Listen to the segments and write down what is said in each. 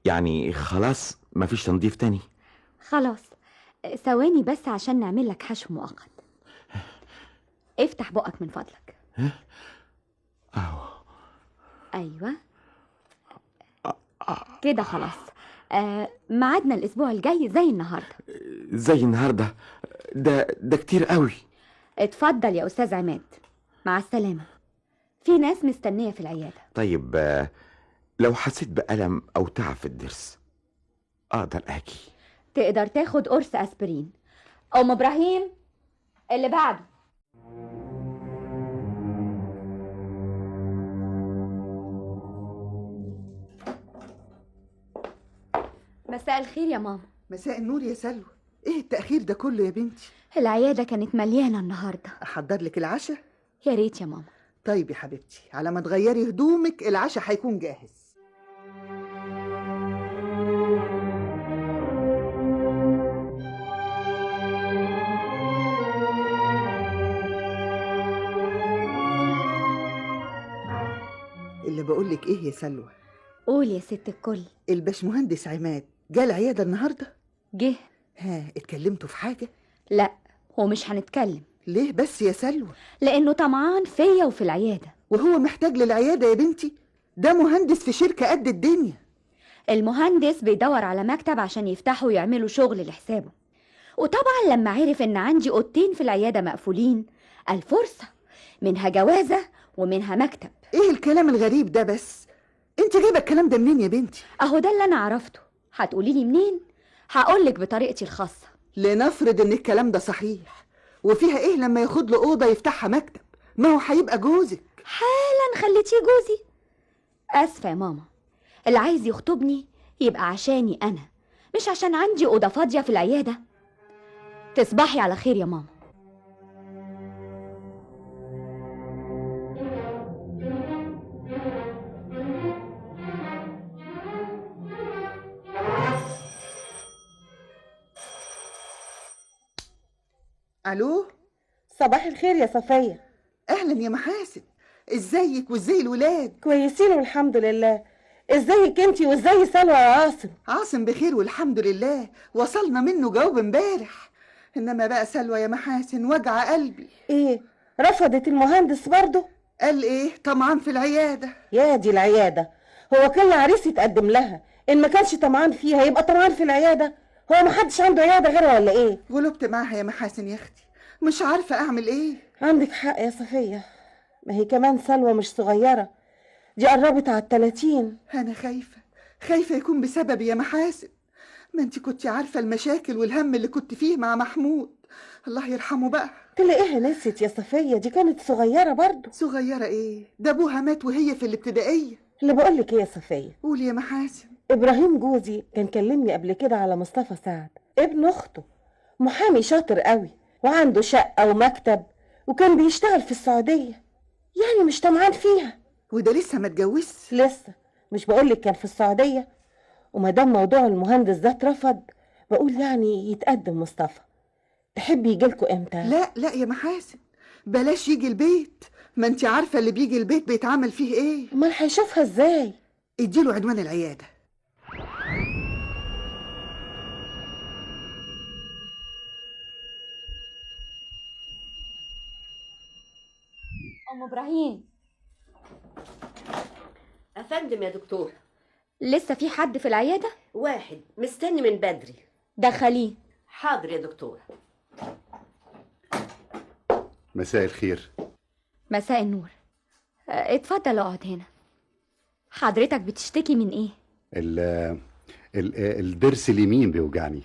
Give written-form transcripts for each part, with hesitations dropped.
يعني خلاص مفيش تنظيف تاني؟ خلاص، ثواني بس عشان نعمل لك حشو مؤقت. افتح بقك من فضلك. اهو. ايوه كده خلاص. ميعادنا الاسبوع الجاي زي النهارده. زي النهارده؟ ده كتير قوي. اتفضل يا استاذ عماد، مع السلامه، في ناس مستنيه في العياده. طيب لو حسيت بألم او تعب في الضرس اقدر اجي؟ تقدر تاخد قرص اسبرين. ام ابراهيم، اللي بعده. مساء الخير يا ماما. مساء النور يا سلوى. ايه التأخير ده كله يا بنتي؟ العياده كانت مليانه النهارده. احضر لك العشاء؟ يا ريت يا ماما. طيب يا حبيبتي، على ما تغيري هدومك العشاء هيكون جاهز. اللي بقولك ايه يا سلوى؟ قول يا ست الكل. الباشمهندس عماد جه العياده النهارده؟ جه. ها، اتكلمتوا في حاجه؟ لا، هو مش هنتكلم. ليه بس يا سلوى؟ لانه طمعان فيا وفي العياده. وهو محتاج للعياده يا بنتي؟ ده مهندس في شركه قد الدنيا. المهندس بيدور على مكتب عشان يفتحوا ويعملوا شغل لحسابه، وطبعا لما عرف ان عندي اوضتين في العياده مقفولين قال فرصه، منها جوازه ومنها مكتب. ايه الكلام الغريب ده بس؟ انت جايبه الكلام ده منين يا بنتي؟ اهو ده اللي انا عرفته. هتقولي لي منين؟ هقولك بطريقتي الخاصه. لنفرض ان الكلام ده صحيح، وفيها ايه لما ياخد له اوضه يفتحها مكتب؟ ما هو هيبقى جوزك. حالا خليتيه جوزي. اسفه يا ماما، اللي عايز يخطبني يبقى عشاني انا، مش عشان عندي اوضه فاضيه في العياده. تصبحي على خير يا ماما. الو. صباح الخير يا صفية. اهلا يا محاسن، ازيك وازاي الولاد؟ كويسين والحمد لله. ازيك انتي وازاي سلوى يا عاصم؟ عاصم بخير والحمد لله، وصلنا منه جواب امبارح. انما بقى سلوى يا محاسن وجع قلبي. ايه، رفضت المهندس برضه؟ قال ايه؟ طمعان في العياده. يا دي العياده، هو كل عريس يتقدم لها ان ما كانش طمعان فيها يبقى طمعان في العياده؟ هو ما حدش عنده عياده غيرها ولا ايه؟ غلبت معاها يا محاسن يا اختي، مش عارفه اعمل ايه. عندك حق يا صفية، ما هي كمان سلوى مش صغيره، دي قربت على 30. انا خايفه يكون بسببي يا محاسن. ما انت كنت عارفه المشاكل والهم اللي كنت فيه مع محمود، الله يرحمه بقى. تلاقيها نسيت يا صفية، دي كانت صغيره برضه. صغيره ايه؟ ده ابوها مات وهي في الابتدائيه. اللي بقولك ايه يا صفية، قولي يا محاسن. ابراهيم جوزي كان كلمني قبل كده على مصطفى سعد ابن اخته، محامي شاطر قوي وعنده شقه ومكتب، وكان بيشتغل في السعوديه، يعني مش طمعان فيها. وده لسه ما اتجوزش؟ لسه، مش بقولك كان في السعوديه. وما دام موضوع المهندس ده اترفض، بقول يعني يتقدم مصطفى. تحبي يجيلكوا امتى؟ لا يا محاسن، بلاش يجي البيت، ما انت عارفه اللي بيجي البيت بيتعمل فيه ايه. امال هيشوفها ازاي؟ اديله عنوان العياده. ام ابراهيم. افندم يا دكتور. لسه في حد في العياده؟ واحد مستني من بدري. دخليه. حاضر يا دكتور. مساء الخير. مساء النور. اتفضل اقعد هنا. حضرتك بتشتكي من ايه؟ الضرس اليمين بيوجعني.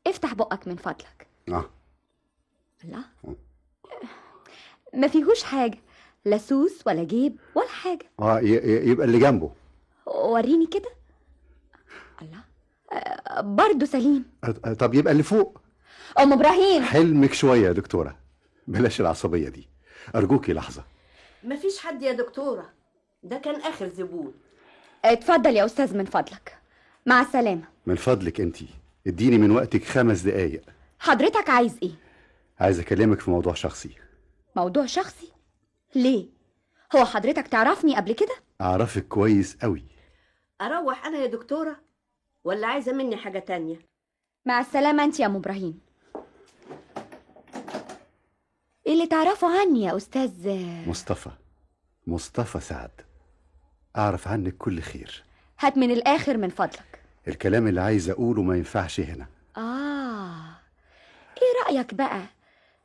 افتح بقك من فضلك. اه. لا، ما فيهوش حاجه، لا سوس ولا جيب ولا حاجه. يبقى اللي جنبه. وريني كده. الله، برضه سليم. طب يبقى اللي فوق. ام ابراهيم. حلمك شويه يا دكتوره، بلاش العصبيه دي ارجوكي لحظه. مفيش حد يا دكتوره، ده كان اخر زبون. اتفضل يا استاذ من فضلك، مع السلامه. من فضلك انتي اديني من وقتك 5 دقايق. حضرتك عايز ايه؟ عايز اكلمك في موضوع شخصي. موضوع شخصي؟ ليه؟ هو حضرتك تعرفني قبل كده؟ اعرفك كويس قوي. اروح انا يا دكتوره؟ ولا عايزة مني حاجة تانية؟ مع السلامة انت يا ام ابراهيم. ايه اللي تعرفه عني يا استاذ؟ مصطفى سعد. أعرف عنك كل خير. هات من الاخر من فضلك. الكلام اللي عايز أقوله ما ينفعش هنا. ايه رأيك بقى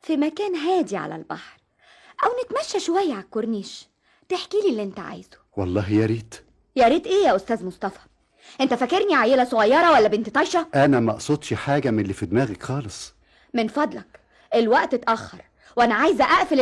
في مكان هادي على البحر، او نتمشى شوية على الكورنيش، تحكي لي اللي انت عايزه؟ والله يا ريت. يا ريت ايه يا استاذ مصطفى؟ انت فاكرني عيلة صغيرة ولا بنت طايشة؟ أنا ما أقصدش حاجة من اللي في دماغك خالص. من فضلك، الوقت اتأخر وانا عايزة اقفل